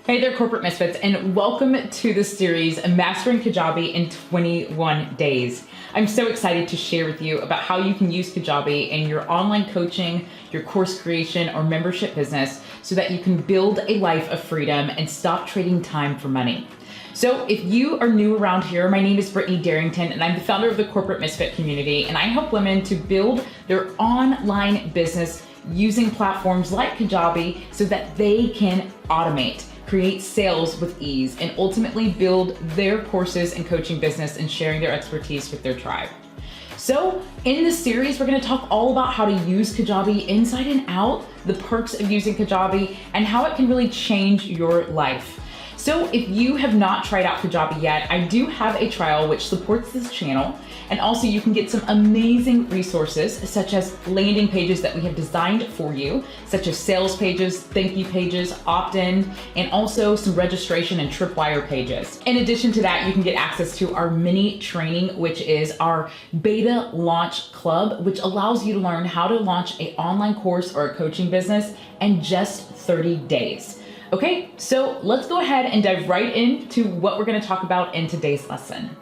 Hey there, corporate misfits, and welcome to the series Mastering Kajabi in 21 Days. I'm so excited to share with you about how you can use Kajabi in your online coaching, your course creation, or membership business so that you can build a life of freedom and stop trading time for money. So if you are new around here, my name is Brittany Darrington, and I'm the founder of the Corporate Misfit community, and I help women to build their online business using platforms like Kajabi so that they can automate, create sales with ease, and ultimately build their courses and coaching business and sharing their expertise with their tribe. So in this series, we're gonna talk all about how to use Kajabi inside and out, the perks of using Kajabi, and how it can really change your life. So if you have not tried out Kajabi yet, I do have a trial which supports this channel. And also you can get some amazing resources such as landing pages that we have designed for you, such as sales pages, thank you pages, opt-in, and also some registration and tripwire pages. In addition to that, you can get access to our mini training, which is our beta launch club, which allows you to learn how to launch an online course or a coaching business in just 30 days. Okay, so let's go ahead and dive right into what we're gonna talk about in today's lesson.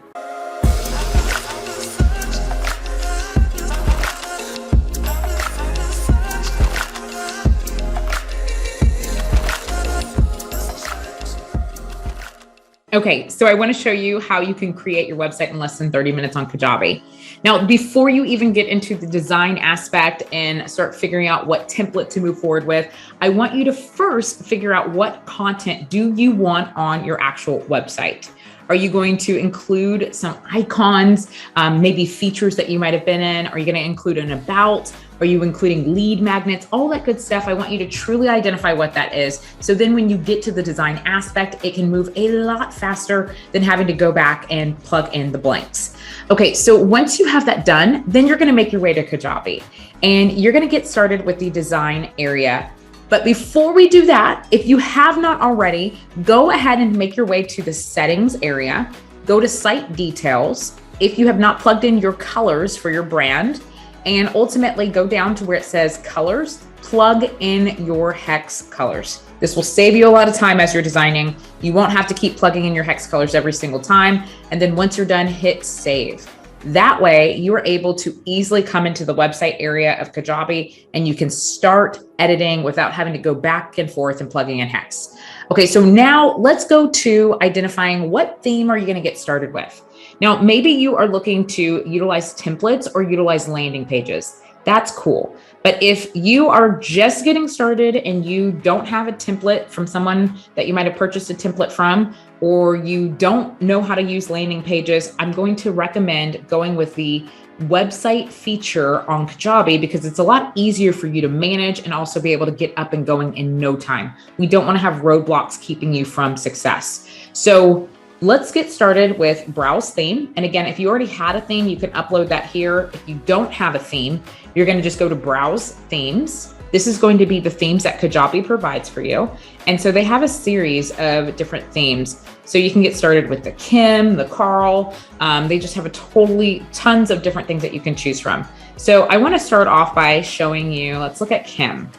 Okay, so I want to show you how you can create your website in less than 30 minutes on Kajabi. Now, before you even get into the design aspect and start figuring out what template to move forward with, I want you to first figure out what content do you want on your actual website. Are you going to include some icons, maybe features that you might have been in? Are you going to include an about? Are you including lead magnets? All that good stuff. I want you to truly identify what that is. So then when you get to the design aspect, it can move a lot faster than having to go back and plug in the blanks. Okay, so once you have that done, then you're going to make your way to Kajabi and you're going to get started with the design area. But before we do that, if you have not already, go ahead and make your way to the settings area, go to site details. If you have not plugged in your colors for your brand, and ultimately go down to where it says colors, plug in your hex colors. This will save you a lot of time as you're designing. You won't have to keep plugging in your hex colors every single time. And then once you're done, hit save. That way you are able to easily come into the website area of Kajabi and you can start editing without having to go back and forth and plugging in hex. Okay, so now let's go to identifying what theme are you gonna get started with. Now, maybe you are looking to utilize templates or utilize landing pages. That's cool. But if you are just getting started and you don't have a template from someone that you might have purchased a template from, or you don't know how to use landing pages, I'm going to recommend going with the website feature on Kajabi because it's a lot easier for you to manage and also be able to get up and going in no time. We don't want to have roadblocks keeping you from success. So let's get started with browse theme. And again, if you already had a theme, you can upload that here. If you don't have a theme, you're going to just go to browse themes. This is going to be the themes that Kajabi provides for you. And so they have a series of different themes. So you can get started with the Kim, the Carl. They just have tons of different things that you can choose from. So I want to start off by showing you, let's look at Kim.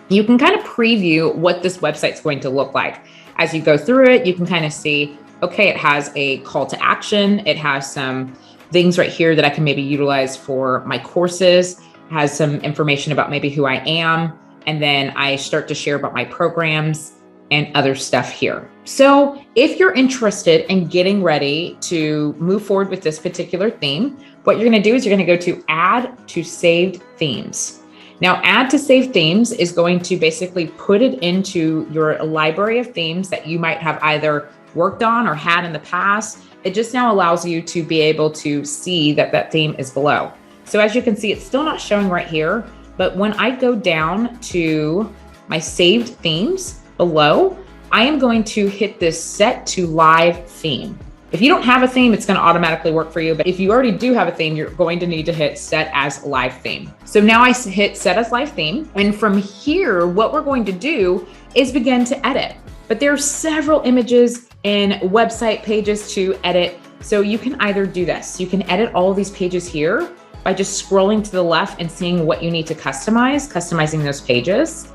You can kind of preview what this website's going to look like. As you go through it, you can kind of see, okay, it has a call to action. It has some things right here that I can maybe utilize for my courses. It has some information about maybe who I am. And then I start to share about my programs and other stuff here. So if you're interested in getting ready to move forward with this particular theme, what you're gonna do is you're gonna go to add to saved themes. Now, add to saved themes is going to basically put it into your library of themes that you might have either worked on or had in the past. It just now allows you to be able to see that that theme is below. So as you can see, it's still not showing right here, but when I go down to my saved themes below, I am going to hit this set to live theme. If you don't have a theme, it's going to automatically work for you. But if you already do have a theme, you're going to need to hit set as live theme. So now I hit set as live theme. And from here, what we're going to do is begin to edit. But there are several images and website pages to edit. So you can either do this. You can edit all of these pages here by just scrolling to the left and seeing what you need to customize, customizing those pages.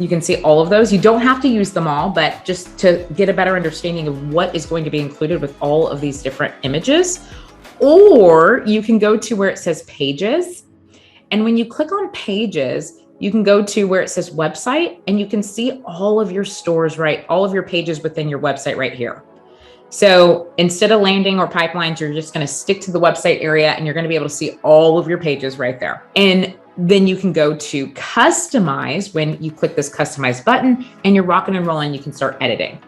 You can see all of those. You don't have to use them all, but just to get a better understanding of what is going to be included with all of these different images. Or you can go to where it says pages. And when you click on pages, you can go to where it says website, and you can see all of your stores, right? All of your pages within your website right here. So instead of landing or pipelines, you're just going to stick to the website area, and you're going to be able to see all of your pages right there. And then you can go to customize when you click this customize button, and you're rocking and rolling. You can start editing.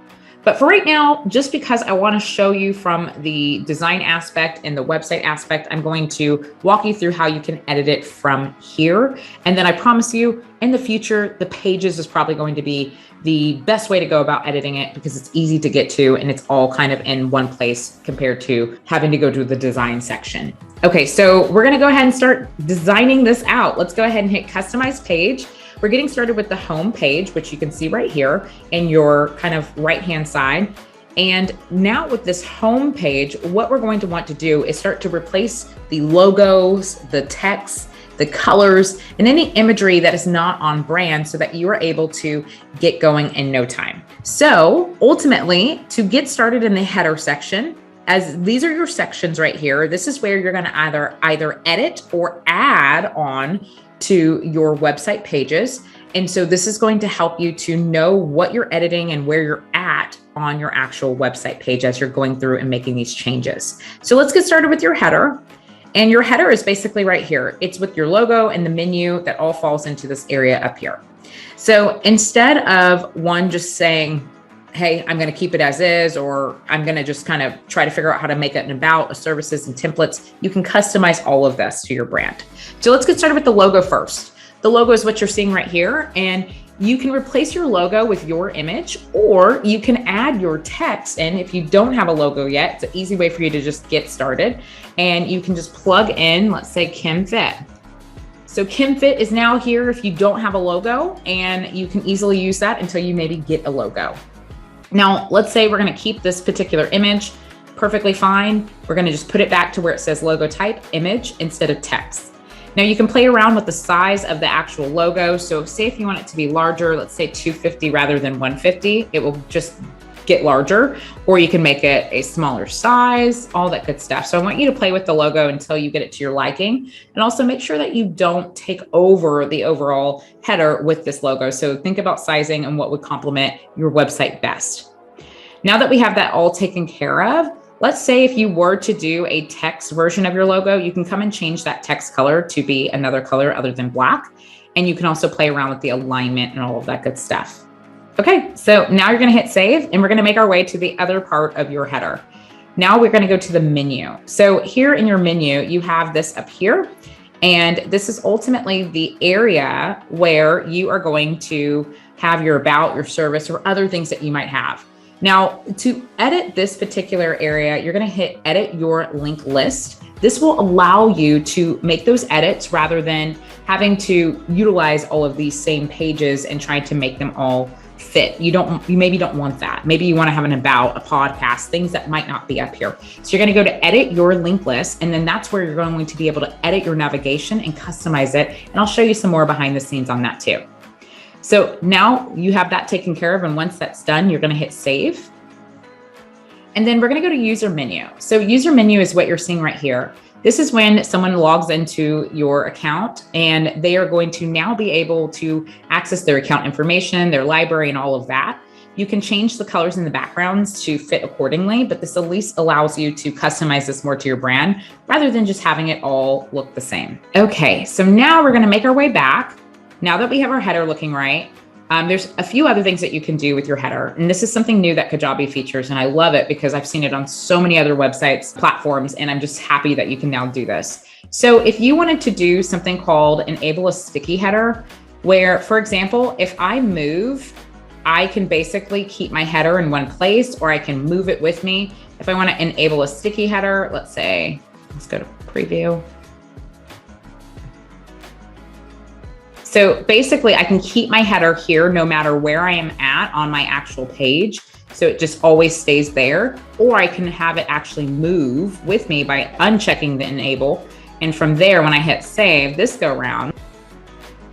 But for right now, just because I want to show you from the design aspect and the website aspect, I'm going to walk you through how you can edit it from here. And then I promise you, in the future, the pages is probably going to be the best way to go about editing it, because it's easy to get to and it's all kind of in one place compared to having to go to the design section. Okay, so we're going to go ahead and start designing this out. Let's go ahead and hit customize page. We're getting started with the home page, which you can see right here in your kind of right-hand side. And now with this home page, what we're going to want to do is start to replace the logos, the text, the colors, and any imagery that is not on brand so that you are able to get going in no time. So ultimately, to get started in the header section, as these are your sections right here, this is where you're going to either edit or add on to your website pages. And so this is going to help you to know what you're editing and where you're at on your actual website page as you're going through and making these changes. So let's get started with your header. And your header is basically right here. It's with your logo and the menu that all falls into this area up here. So instead of one just saying, hey, I'm going to keep it as is, or I'm going to just kind of try to figure out how to make it an about, a services and templates, you can customize all of this to your brand. So let's get started with the logo first. The logo is what you're seeing right here, and you can replace your logo with your image, or you can add your text in. If you don't have a logo yet, it's an easy way for you to just get started, and you can just plug in, let's say Kim Fit. So Kim Fit is now here if you don't have a logo, and you can easily use that until you maybe get a logo. Now, let's say we're going to keep this particular image perfectly fine. We're going to just put it back to where it says logo type image instead of text. Now you can play around with the size of the actual logo. So say if you want it to be larger, let's say 250 rather than 150, it will just get larger, or you can make it a smaller size, all that good stuff. So I want you to play with the logo until you get it to your liking, and also make sure that you don't take over the overall header with this logo. So think about sizing and what would complement your website best. Now that we have that all taken care of, let's say if you were to do a text version of your logo, you can come and change that text color to be another color other than black. And you can also play around with the alignment and all of that good stuff. Okay, so now you're gonna hit save, and we're gonna make our way to the other part of your header. Now we're gonna go to the menu. So here in your menu, you have this up here, and this is ultimately the area where you are going to have your about, your service, or other things that you might have. Now, to edit this particular area, you're gonna hit edit your link list. This will allow you to make those edits rather than having to utilize all of these same pages and trying to make them all fit. You maybe don't want that. Maybe you want to have an about, a podcast, things that might not be up here. So you're going to go to edit your link list, and then that's where you're going to be able to edit your navigation and customize it. And I'll show you some more behind the scenes on that too. So now you have that taken care of. And once that's done, you're going to hit save. And then we're going to go to user menu. So user menu is what you're seeing right here. This is when someone logs into your account, and they are going to now be able to access their account information, their library, and all of that. You can change the colors in the backgrounds to fit accordingly, but this at least allows you to customize this more to your brand rather than just having it all look the same. Okay, so now we're going to make our way back. Now that we have our header looking right, there's a few other things that you can do with your header. And this is something new that Kajabi features. And I love it because I've seen it on so many other websites, platforms, and I'm just happy that you can now do this. So if you wanted to do something called enable a sticky header, where, for example, if I move, I can basically keep my header in one place, or I can move it with me. If I want to enable a sticky header, let's go to preview. So basically I can keep my header here no matter where I am at on my actual page. So it just always stays there, or I can have it actually move with me by unchecking the enable. And from there, when I hit save this go round,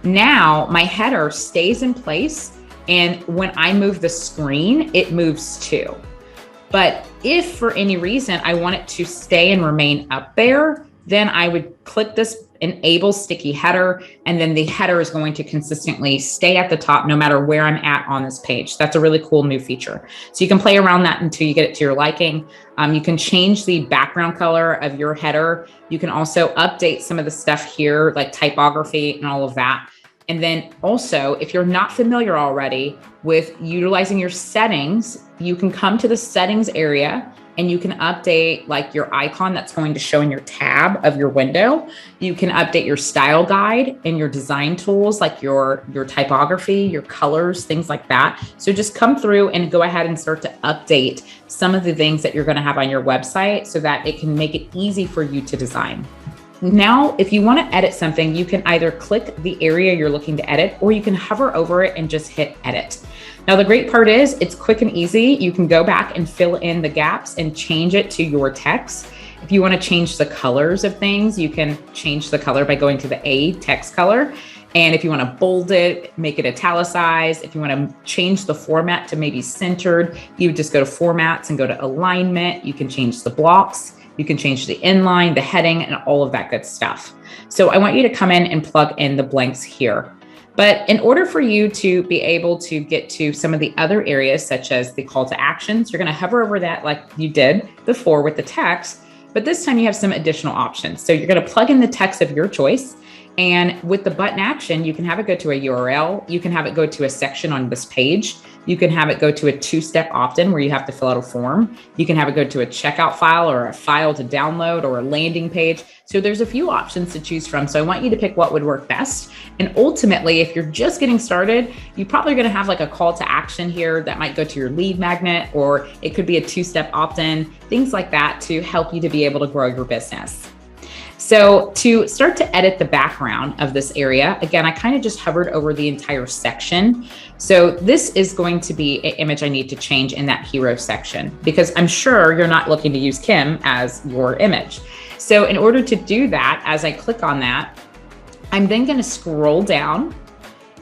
Now my header stays in place, and when I move the screen, it moves too. But if for any reason I want it to stay and remain up there, then I would click this enable sticky header, and then the header is going to consistently stay at the top no matter where I'm at on this page. That's a really cool new feature. So you can play around that until you get it to your liking. You can change the background color of your header. You can also update some of the stuff here, like typography and all of that. And then also, if you're not familiar already with utilizing your settings, you can come to the settings area and you can update like your icon that's going to show in your tab of your window. You can update your style guide and your design tools, like your typography, your colors, things like that. So just come through and go ahead and start to update some of the things that you're going to have on your website so that it can make it easy for you to design. Now, if you want to edit something, you can either click the area you're looking to edit, or you can hover over it and just hit edit. Now, the great part is it's quick and easy. You can go back and fill in the gaps and change it to your text. If you want to change the colors of things, you can change the color by going to the A text color. And if you want to bold it, make it italicized, if you want to change the format to maybe centered, you would just go to formats and go to alignment. You can change the blocks. You can change the inline, the heading, and all of that good stuff. So I want you to come in and plug in the blanks here. But in order for you to be able to get to some of the other areas, such as the call to actions, you're going to hover over that like you did before with the text, but this time you have some additional options. So you're going to plug in the text of your choice. And with the button action, you can have it go to a URL. You can have it go to a section on this page. You can have it go to a two-step opt-in where you have to fill out a form. You can have it go to a checkout file or a file to download or a landing page. So there's a few options to choose from. So I want you to pick what would work best. And ultimately, if you're just getting started, you're probably going to have like a call to action here that might go to your lead magnet, or it could be a two-step opt-in, things like that to help you to be able to grow your business. So to start to edit the background of this area, again, I kind of just hovered over the entire section. So this is going to be an image I need to change in that hero section, because I'm sure you're not looking to use Kim as your image. So in order to do that, as I click on that, I'm then going to scroll down,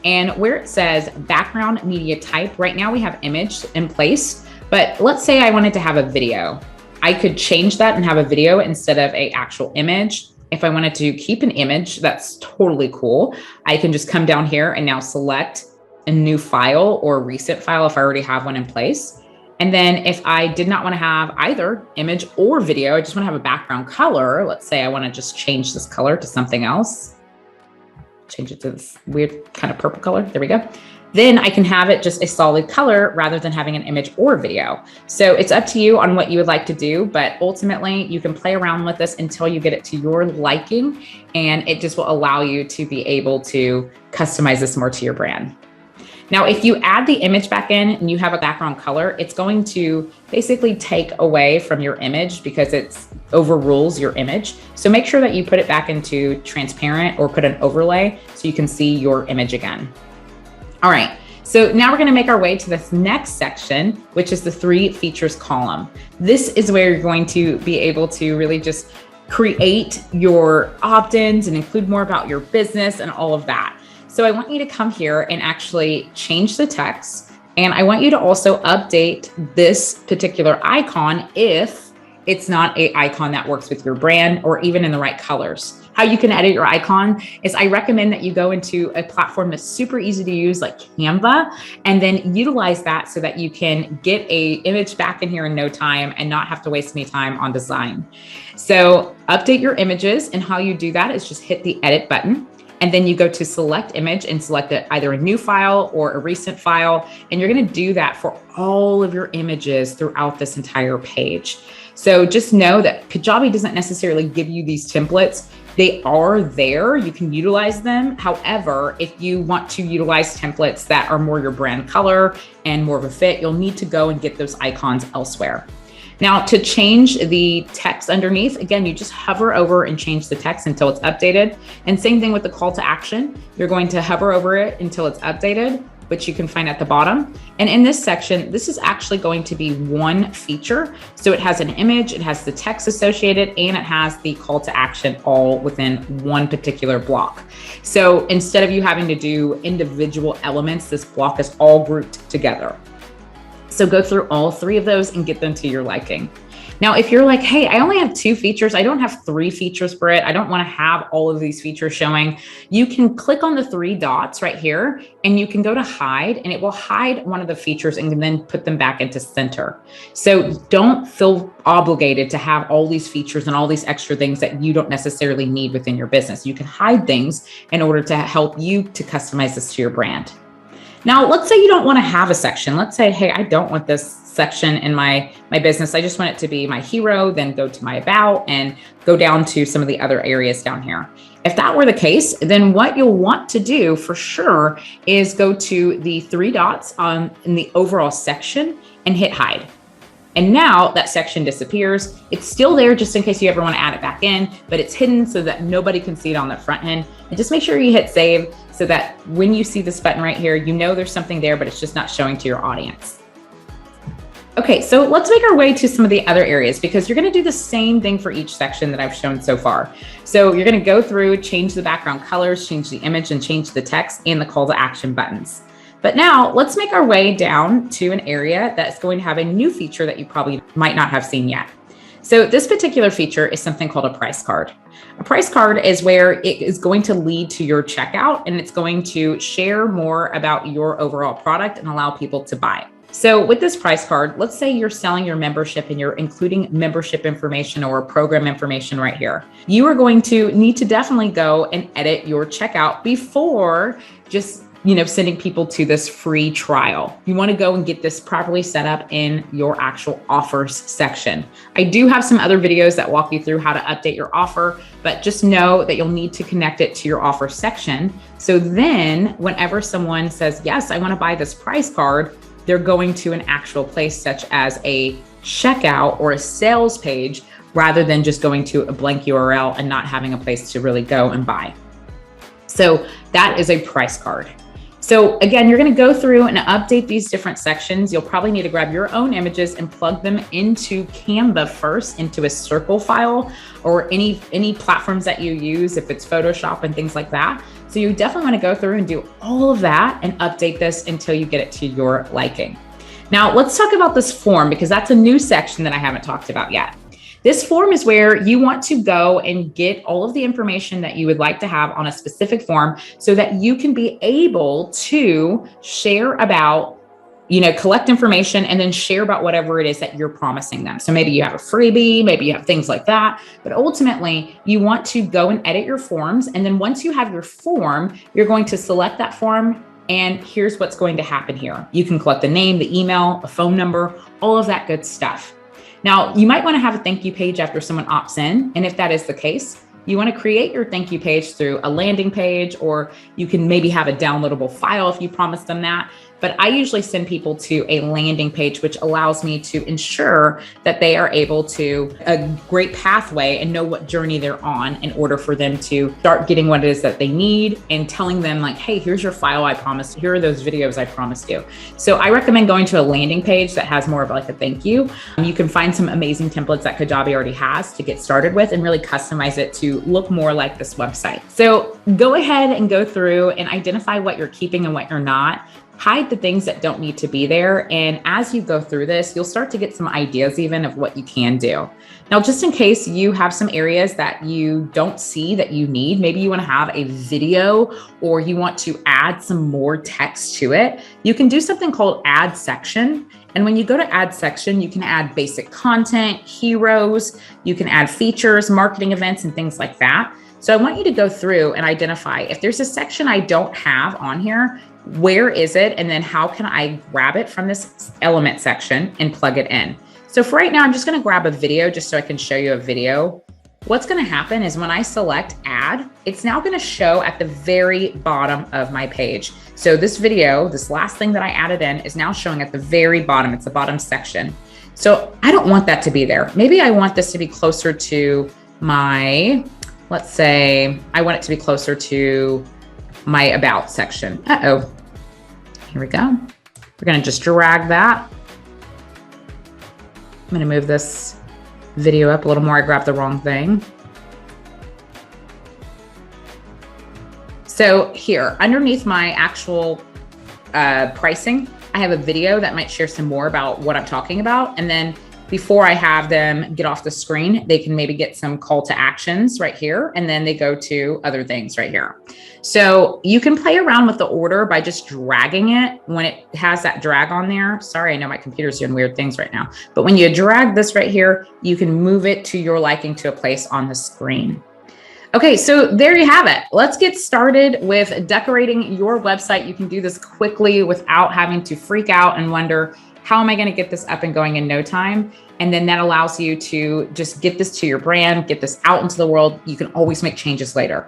and where it says background media type, right now we have image in place, but let's say I wanted to have a video. I could change that and have a video instead of an actual image. If I wanted to keep an image, that's totally cool. I can just come down here and now select a new file or a recent file if I already have one in place. And then if I did not want to have either image or video, I just want to have a background color. Let's say I want to just change this color to something else. Change it to this weird kind of purple color. There we go. Then I can have it just a solid color rather than having an image or video. So it's up to you on what you would like to do, but ultimately you can play around with this until you get it to your liking, and it just will allow you to be able to customize this more to your brand. Now, if you add the image back in and you have a background color, it's going to basically take away from your image because it overrules your image. So make sure that you put it back into transparent or put an overlay so you can see your image again. All right, so now we're going to make our way to this next section, which is the 3 features column. This is where you're going to be able to really just create your opt-ins and include more about your business and all of that. So I want you to come here and actually change the text. And I want you to also update this particular icon if it's not an icon that works with your brand or even in the right colors. How you can edit your icon is I recommend that you go into a platform that's super easy to use like Canva, and then utilize that so that you can get a image back in here in no time and not have to waste any time on design. So update your images, and how you do that is just hit the edit button. And then you go to select image and select either a new file or a recent file. And you're going to do that for all of your images throughout this entire page. So just know that Kajabi doesn't necessarily give you these templates. They are there, you can utilize them. However, if you want to utilize templates that are more your brand color and more of a fit, you'll need to go and get those icons elsewhere. Now, to change the text underneath, again, you just hover over and change the text until it's updated. And same thing with the call to action. You're going to hover over it until it's updated. which you can find at the bottom. And in this section, this is actually going to be one feature. So it has an image, it has the text associated, and it has the call to action all within one particular block. So instead of you having to do individual elements, this block is all grouped together. So go through all three of those and get them to your liking. Now, if you're like, hey, I only have 2 features, I don't have 3 features, Britt, I don't want to have all of these features showing, you can click on the 3 dots right here and you can go to hide, and it will hide one of the features and then put them back into center. So don't feel obligated to have all these features and all these extra things that you don't necessarily need within your business. You can hide things in order to help you to customize this to your brand. Now, let's say you don't want to have a section. Let's say, hey, I don't want this section in my business. I just want it to be my hero, then go to my about and go down to some of the other areas down here. If that were the case, then what you'll want to do for sure is go to the 3 dots in the overall section and hit hide. And now that section disappears. It's still there just in case you ever want to add it back in, but it's hidden so that nobody can see it on the front end. And just make sure you hit save so that when you see this button right here, you know there's something there, but it's just not showing to your audience. Okay, so let's make our way to some of the other areas, because you're going to do the same thing for each section that I've shown so far. So you're going to go through, change the background colors, change the image, and change the text and the call to action buttons. But now let's make our way down to an area that's going to have a new feature that you probably might not have seen yet. So this particular feature is something called a price card. A price card is where it is going to lead to your checkout, and it's going to share more about your overall product and allow people to buy. So with this price card, let's say you're selling your membership and you're including membership information or program information right here. You are going to need to definitely go and edit your checkout before just sending people to this free trial. You want to go and get this properly set up in your actual offers section. I do have some other videos that walk you through how to update your offer, but just know that you'll need to connect it to your offer section. So then whenever someone says, yes, I want to buy this price card, they're going to an actual place such as a checkout or a sales page, rather than just going to a blank URL and not having a place to really go and buy. So that is a price card. So again, you're going to go through and update these different sections. You'll probably need to grab your own images and plug them into Canva first, into a circle file, or any platforms that you use, if it's Photoshop and things like that. So you definitely want to go through and do all of that and update this until you get it to your liking. Now let's talk about this form, because that's a new section that I haven't talked about yet. This form is where you want to go and get all of the information that you would like to have on a specific form so that you can be able to share about, collect information and then share about whatever it is that you're promising them. So maybe you have a freebie, maybe you have things like that, but ultimately you want to go and edit your forms. And then once you have your form, you're going to select that form. And here's what's going to happen here. You can collect the name, the email, a phone number, all of that good stuff. Now, you might want to have a thank you page after someone opts in. And if that is the case, you want to create your thank you page through a landing page, or you can maybe have a downloadable file if you promise them that. But I usually send people to a landing page, which allows me to ensure that they are able to a great pathway and know what journey they're on in order for them to start getting what it is that they need, and telling them like, hey, here's your file I promised. Here are those videos I promised you. So I recommend going to a landing page that has more of like a thank you. You can find some amazing templates that Kajabi already has to get started with and really customize it to look more like this website. So go ahead and go through and identify what you're keeping and what you're not. Hide the things that don't need to be there. And as you go through this, you'll start to get some ideas even of what you can do. Now, just in case you have some areas that you don't see that you need, maybe you want to have a video or you want to add some more text to it, you can do something called add section. And when you go to add section, you can add basic content, heroes, you can add features, marketing events, and things like that. So I want you to go through and identify if there's a section I don't have on here, where is it? And then how can I grab it from this element section and plug it in? So for right now, I'm just going to grab a video just so I can show you a video. What's going to happen is when I select add, it's now going to show at the very bottom of my page. So this video, this last thing that I added in, is now showing at the very bottom. It's the bottom section. So I don't want that to be there. Maybe I want this to be closer to my, let's say I want it to be closer to my about section. Here we go. We're gonna just drag that. I'm gonna move this video up a little more. I grabbed the wrong thing. So here, underneath my actual pricing, I have a video that might share some more about what I'm talking about. And then before I have them get off the screen, they can maybe get some call to actions right here. And then they go to other things right here. So you can play around with the order by just dragging it when it has that drag on there. Sorry, I know my computer's doing weird things right now. But when you drag this right here, you can move it to your liking to a place on the screen. Okay, so there you have it. Let's get started with decorating your website. You can do this quickly without having to freak out and wonder, how am I going to get this up and going in no time? And then that allows you to just get this to your brand, get this out into the world. You can always make changes later.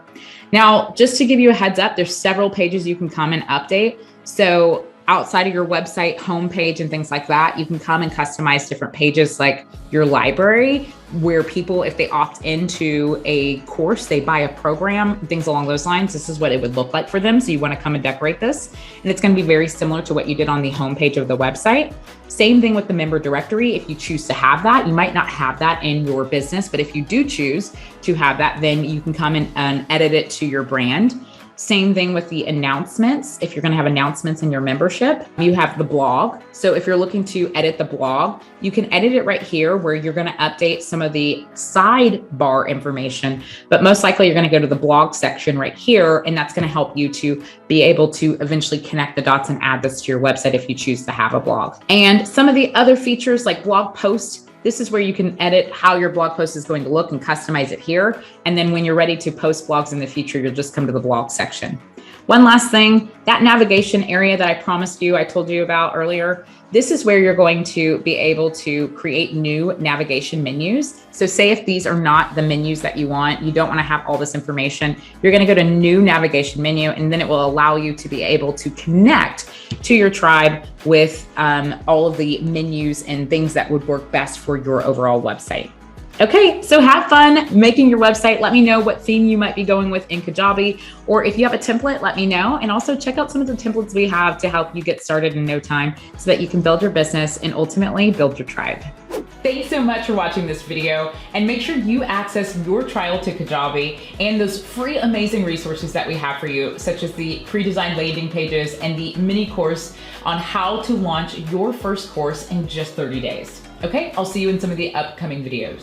Now, just to give you a heads up, there's several pages you can come and update. So outside of your website homepage and things like that, you can come and customize different pages like your library, where people, if they opt into a course, they buy a program, things along those lines. This is what it would look like for them. So you want to come and decorate this. And it's going to be very similar to what you did on the homepage of the website. Same thing with the member directory. If you choose to have that, you might not have that in your business, but if you do choose to have that, then you can come and edit it to your brand. Same thing with the announcements. If you're going to have announcements in your membership, you have the blog. So if you're looking to edit the blog, you can edit it right here where you're going to update some of the sidebar information, but most likely you're going to go to the blog section right here. And that's going to help you to be able to eventually connect the dots and add this to your website if you choose to have a blog. And some of the other features like blog posts, this is where you can edit how your blog post is going to look and customize it here. And then when you're ready to post blogs in the future, you'll just come to the blog section. One last thing, that navigation area that I told you about earlier, this is where you're going to be able to create new navigation menus. So say if these are not the menus that you want, you don't want to have all this information, you're going to go to new navigation menu, and then it will allow you to be able to connect to your tribe with all of the menus and things that would work best for your overall website. Okay, so have fun making your website. Let me know what theme you might be going with in Kajabi, or if you have a template, let me know. And also check out some of the templates we have to help you get started in no time so that you can build your business and ultimately build your tribe. Thanks so much for watching this video, and make sure you access your trial to Kajabi and those free amazing resources that we have for you, such as the pre-designed landing pages and the mini course on how to launch your first course in just 30 days. Okay, I'll see you in some of the upcoming videos.